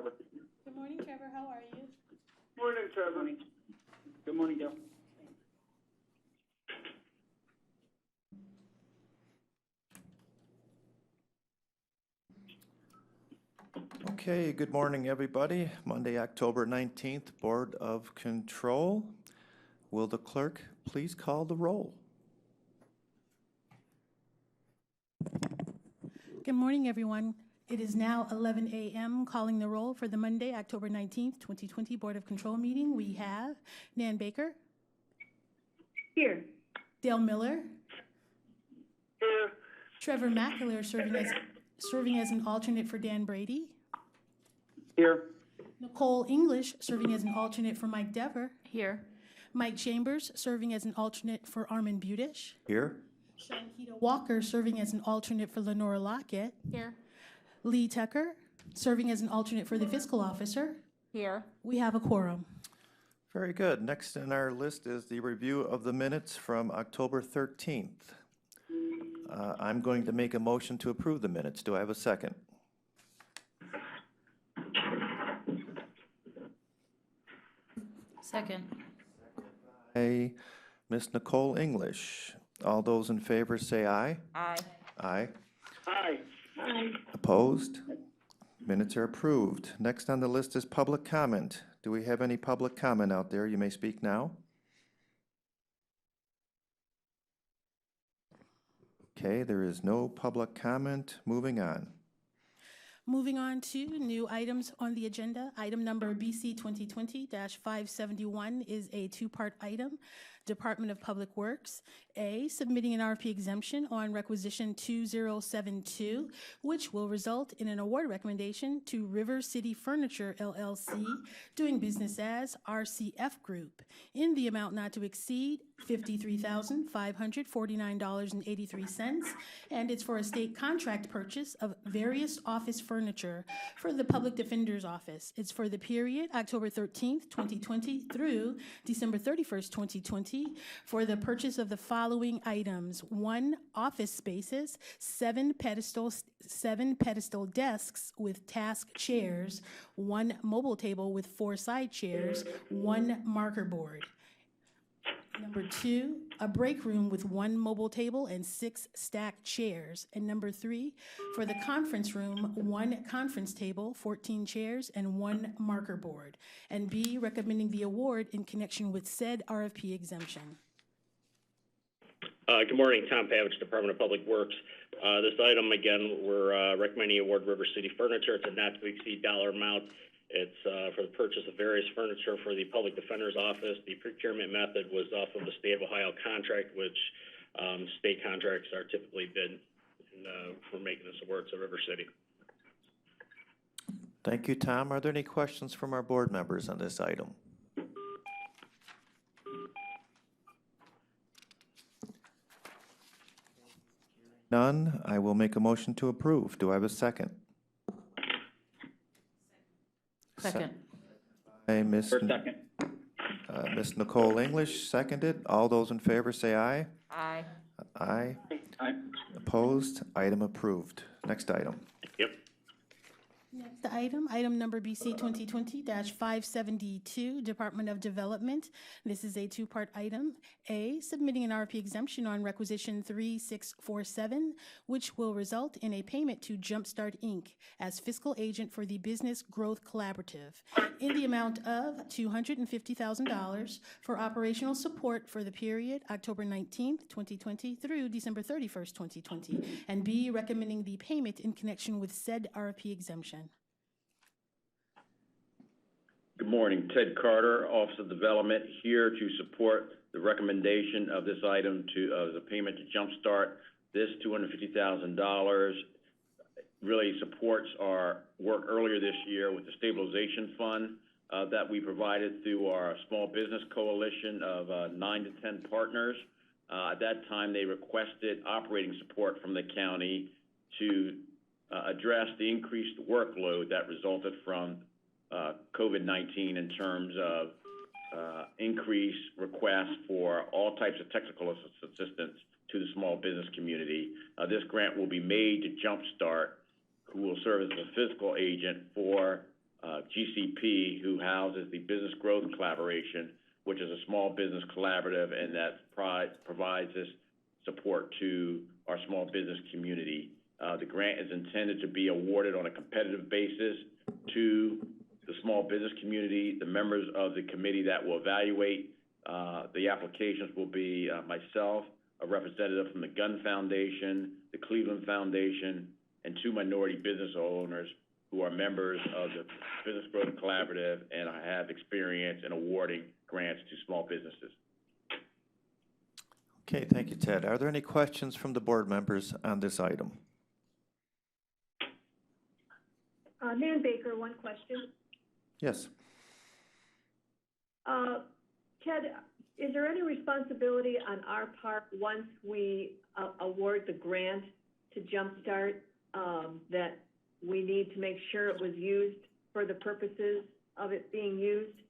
Trevor. Good morning, Trevor. How are you? Morning, Trevor. Good morning, Dale. Okay, good morning, everybody. Monday, October 19th, Board of Control. Will the clerk please call the roll? Good morning, everyone. It is now 11 a.m. Calling the roll for the Monday, October 19th, 2020 Board of Control meeting. We have Nan Baker. Here. Dale Miller. Here. Trevor McAleer serving as an alternate for Dan Brady. Here. Nicole English serving as an alternate for Mike Dever. Here. Mike Chambers serving as an alternate for Armin Budish. Here. Shankita Walker serving as an alternate for Lenora Lockett. Here. Lee Tucker serving as an alternate for the fiscal officer. Here. We have a quorum. Very good. Next on our list is the review of the minutes from October 13th. I'm going to make a motion to approve the minutes. Do I have a second? Second. Hey, Miss Nicole English. All those in favor say aye. Aye. Aye. Aye. Aye. Opposed? Minutes are approved. Next on the list is public comment. Do we have any public comment out there? You may speak now. Okay, there is no public comment. Moving on. Moving on to new items on the agenda. Item number BC 2020-571 is a two-part item. Department of Public Works, A, submitting an RFP exemption on requisition 2072, which will result in an award recommendation to River City Furniture LLC, doing business as RCF Group, in the amount not to exceed $53,549.83, and it's for a state contract purchase of various office furniture for the Public Defender's Office. It's for the period October 13th, 2020 through December 31st, 2020, for the purchase of the following items: 1 office spaces, 7 pedestal desks with task chairs, 1 mobile table with 4 side chairs, 1 marker board. Number 2, a break room with 1 mobile table and 6 stacked chairs. And number 3, for the conference room, 1 conference table, 14 chairs, and 1 marker board. And B, recommending the award in connection with said RFP exemption. Good morning, Tom Pavich, Department of Public Works. This item, again, we're recommending award River City Furniture. It's a not to exceed dollar amount. It's for the purchase of various furniture for the Public Defender's Office. The procurement method was off of the State of Ohio contract, which state contracts are typically bid, and we're making this award to River City. Thank you, Tom. Are there any questions from our board members on this item? None. I will make a motion to approve. Do I have a second? Second. By Miss Second. Miss Nicole English, seconded. All those in favor say aye. Aye. Aye. Aye. Opposed? Item approved. Next item. Yep. Next item number BC 2020-572, Department of Development. This is a two-part item. A, submitting an RFP exemption on requisition 3647, which will result in a payment to Jumpstart Inc. as fiscal agent for the Business Growth Collaborative in the amount of $250,000 for operational support for the period October 19th, 2020 through December 31st, 2020. And B, recommending the payment in connection with said RFP exemption. Good morning, Ted Carter, Office of Development, here to support the recommendation of this item to the payment to Jumpstart. This $250,000 really supports our work earlier this year with the stabilization fund that we provided through our small business coalition of 9 to 10 partners. At that time, they requested operating support from the county to address the increased workload that resulted from COVID-19 in terms of increased requests for all types of technical assistance to the small business community. This grant will be made to Jumpstart, who will serve as a fiscal agent for GCP, who houses the Business Growth Collaboration, which is a small business collaborative, and that provides this support to our small business community. The grant is intended to be awarded on a competitive basis to the small business community. The members of the committee that will evaluate the applications will be myself, a representative from the Gunn Foundation, the Cleveland Foundation, and 2 minority business owners who are members of the Business Growth Collaborative and have experience in awarding grants to small businesses. Okay, thank you, Ted. Are there any questions from the board members on this item? Nan Baker, one question. Yes. Ted, is there any responsibility on our part once we award the grant to Jumpstart that we need to make sure it was used for the purposes of it being used?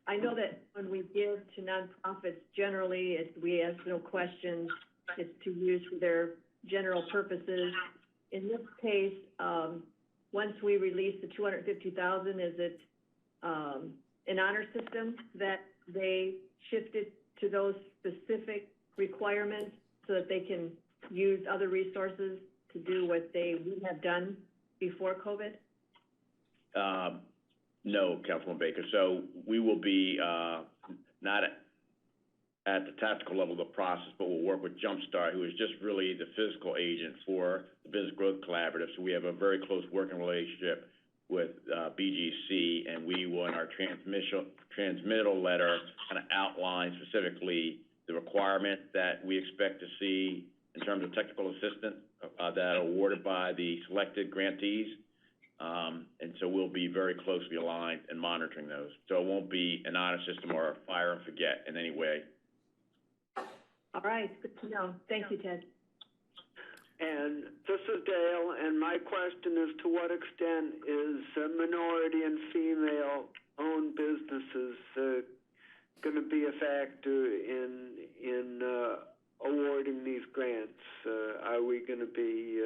I know that when we give to nonprofits, generally, we ask no questions. It's to use for their general purposes. In this case, once we release the $250,000, is it an honor system that they shifted to those specific requirements so that they can use other resources to do what they would have done before COVID? No, Councilwoman Baker. So we will be not at the tactical level of the process, but we'll work with Jumpstart, who is just really the physical agent for the Business Growth Collaborative. So we have a very close working relationship with BGC, and we will, in our transmittal letter, kind of outline specifically the requirement that we expect to see in terms of technical assistance that are awarded by the selected grantees. And so we'll be very closely aligned in monitoring those. So it won't be an honor system or a fire and forget in any way. All right, good to know. Thank you, Ted. And this is Dale, and my question is, to what extent is minority and female-owned businesses going to be a factor in awarding these grants? Are we going to be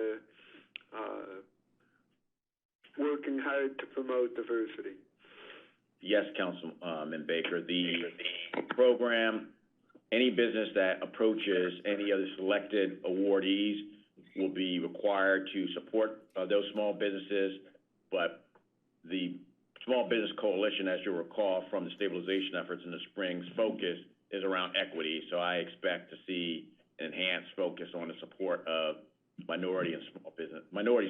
working hard to promote diversity? Yes, Councilman Baker. The program, any business that approaches any of the selected awardees will be required to support those small businesses, but the Small Business Coalition, as you'll recall from the stabilization efforts in the spring's focus, is around equity. So I expect to see an enhanced focus on the support of minority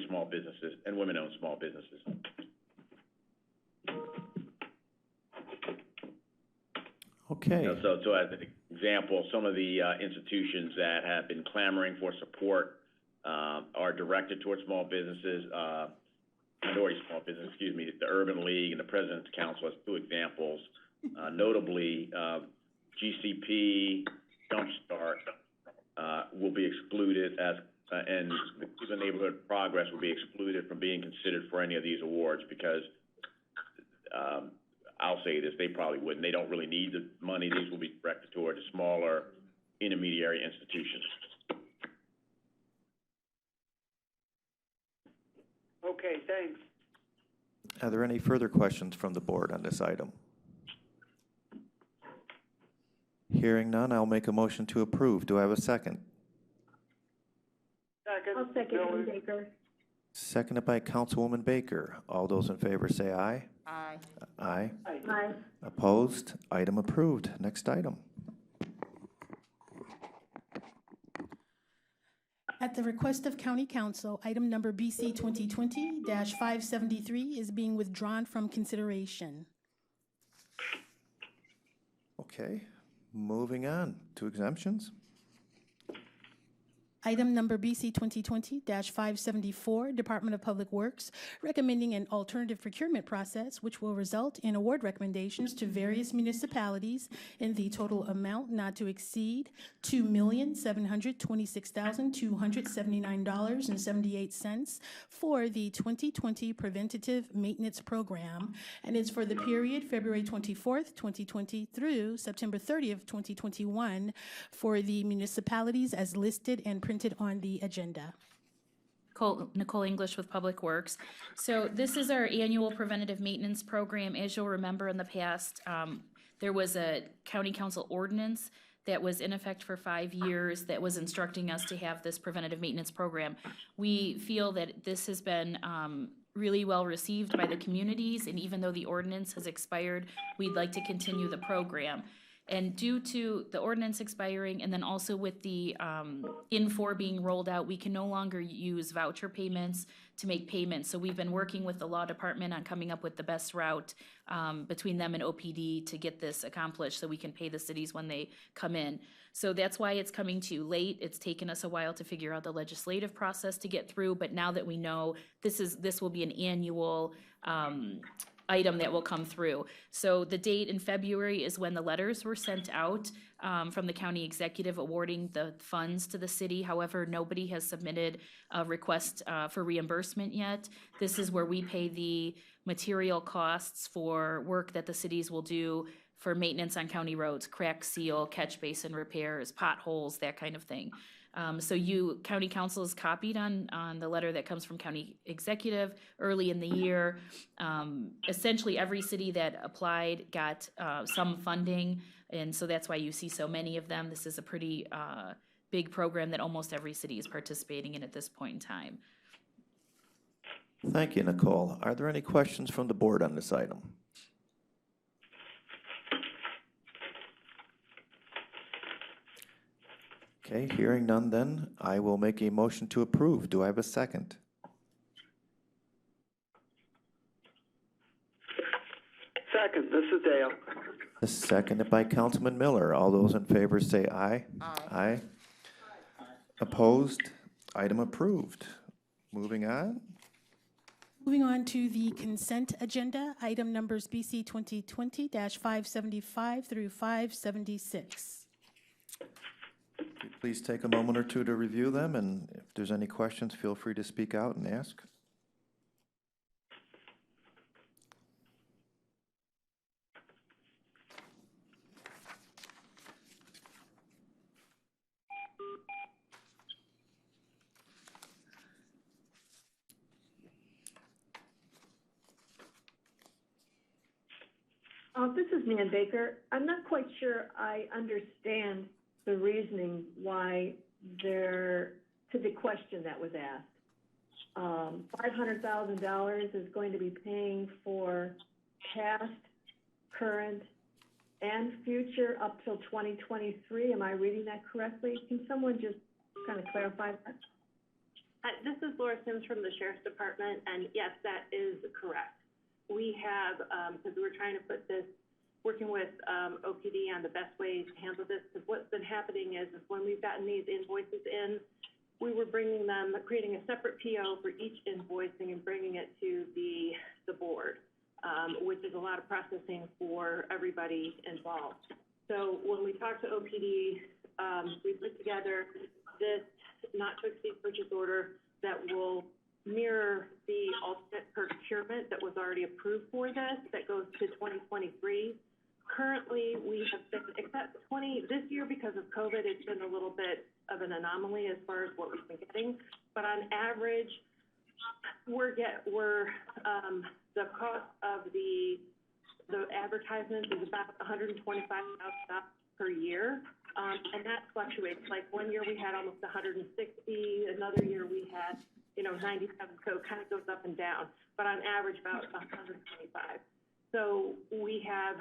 small businesses and women-owned small businesses. Okay. So as an example, some of the institutions that have been clamoring for support are directed towards small businesses, minority small business, the Urban League and the President's Council as 2 examples. Notably, GCP, Jumpstart will be excluded and the Neighborhood Progress will be excluded from being considered for any of these awards because I'll say this, they probably wouldn't. They don't really need the money. These will be directed toward the smaller intermediary institutions. Okay, thanks. Are there any further questions from the board on this item? Hearing none, I'll make a motion to approve. Do I have a second? Second. I'll second Nan Baker. Seconded by Councilwoman Baker. All those in favor say aye. Aye. Aye. Aye. Opposed? Item approved. Next item. At the request of County Council, item number BC 2020-573 is being withdrawn from consideration. Okay, moving on to exemptions. Item number BC 2020-574, Department of Public Works, recommending an alternative procurement process which will result in award recommendations to various municipalities in the total amount not to exceed $2,726,279.78 for the 2020 Preventative Maintenance Program, and is for the period February 24th, 2020 through September 30th, 2021 for the municipalities as listed and printed on the agenda. Nicole English with Public Works. So this is our annual preventative maintenance program. As you'll remember in the past, there was a county council ordinance that was in effect for 5 years that was instructing us to have this preventative maintenance program. We feel that this has been really well received by the communities, and even though the ordinance has expired, we'd like to continue the program. And due to the ordinance expiring, and then also with the Infor being rolled out, we can no longer use voucher payments to make payments. So we've been working with the law department on coming up with the best route between them and OPD to get this accomplished so we can pay the cities when they come in. So that's why it's coming to you late. It's taken us a while to figure out the legislative process to get through, but now that we know this will be an annual item that will come through. So the date in February is when the letters were sent out from the county executive awarding the funds to the city. However, nobody has submitted a request for reimbursement yet. This is where we pay the material costs for work that the cities will do for maintenance on county roads, crack seal, catch basin repairs, potholes, that kind of thing. So county council is copied on the letter that comes from county executive early in the year. Essentially, every city that applied got some funding, and so that's why you see so many of them. This is a pretty big program that almost every city is participating in at this point in time. Thank you, Nicole. Are there any questions from the board on this item? Okay, hearing none then, I will make a motion to approve. Do I have a second? Second, this is Dale. Seconded by Councilman Miller. All those in favor say aye. Aye. Opposed? Item approved. Moving on. Moving on to the consent agenda, item numbers BC 2020-575 through 576. Please take a moment or two to review them, and if there's any questions, feel free to speak out and ask. This is Nan Baker. I'm not quite sure I understand the reasoning why to the question that was asked. $500,000 is going to be paying for past, current, and future up till 2023. Am I reading that correctly? Can someone just kind of clarify that? This is Laura Sims from the Sheriff's Department, and yes, that is correct. We have, because we were trying to put this, working with OPD on the best ways to handle this, because what's been happening is when we've gotten these invoices in, we were creating a separate PO for each invoicing and bringing it to the board, which is a lot of processing for everybody involved. So when we talked to OPD, we put together this not-to-exceed purchase order that will mirror the ultimate procurement that was already approved for this, that goes to 2023. Currently, we have been, except this year because of COVID, it's been a little bit of an anomaly as far as what we've been getting. But on average, the cost of the advertisement is about $125,000 per year. And that fluctuates. Like 1 year we had almost 160, another year we had 97, so it kind of goes up and down, but on average about 125. So we have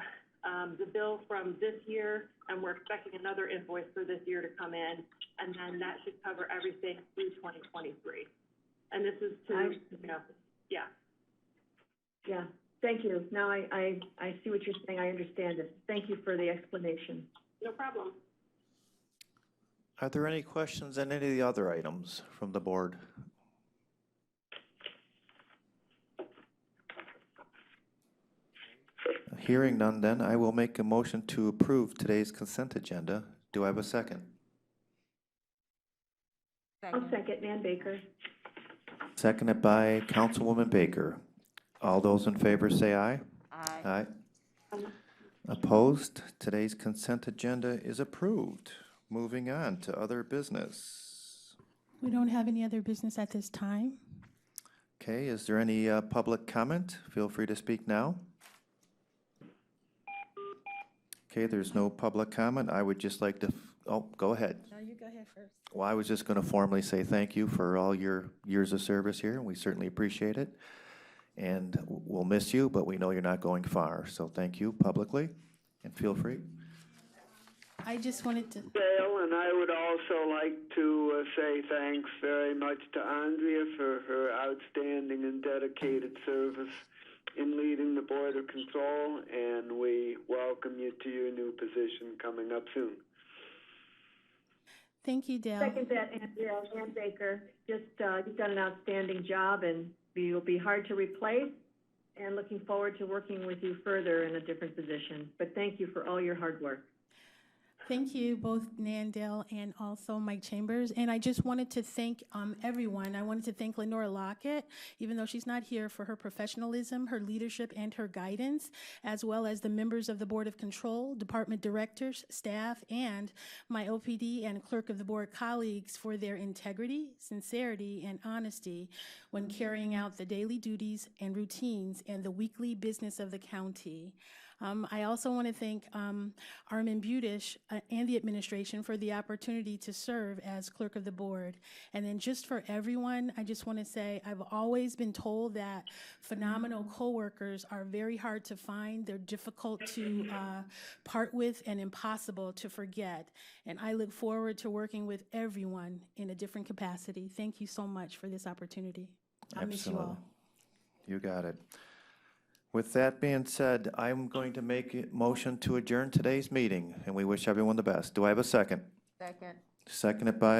the bill from this year, and we're expecting another invoice for this year to come in, and then that should cover everything through 2023. And this is yeah. Yeah, thank you. Now I see what you're saying. I understand it. Thank you for the explanation. No problem. Are there any questions on any of the other items from the board? Hearing none, then I will make a motion to approve today's consent agenda. Do I have a second? I'll second. Nan Baker. Seconded by Councilwoman Baker. All those in favor say aye. Aye. Aye. Opposed? Today's consent agenda is approved. Moving on to other business. We don't have any other business at this time. Okay, is there any public comment? Feel free to speak now. Okay, there's no public comment. I would just like to, go ahead. No, you go ahead first. Well, I was just going to formally say thank you for all your years of service here. We certainly appreciate it. And we'll miss you, but we know you're not going far. So thank you publicly, and feel free. I just wanted to, Dale, and I would also like to say thanks very much to Andrea for her outstanding and dedicated service in leading the Board of Control, and we welcome you to your new position coming up soon. thank you, Dale. Second that, Andrea and Baker. Just, you've done an outstanding job, and you'll be hard to replace, and looking forward to working with you further in a different position. But thank you for all your hard work. Thank you, both Nan, Dale, and also Mike Chambers. And I just wanted to thank everyone. I wanted to thank Lenora Lockett, even though she's not here, for her professionalism, her leadership, and her guidance, as well as the members of the Board of Control, department directors, staff, and my OPD and clerk of the board colleagues for their integrity, sincerity, and honesty when carrying out the daily duties and routines and the weekly business of the county. I also want to thank Armin Budish and the administration for the opportunity to serve as clerk of the board. And then just for everyone, I just want to say I've always been told that phenomenal coworkers are very hard to find. They're difficult to part with and impossible to forget. And I look forward to working with everyone in a different capacity. Thank you so much for this opportunity. I'll miss you all. You got it. With that being said, I'm going to make a motion to adjourn today's meeting, and we wish everyone the best. Do I have a second? Second. Seconded by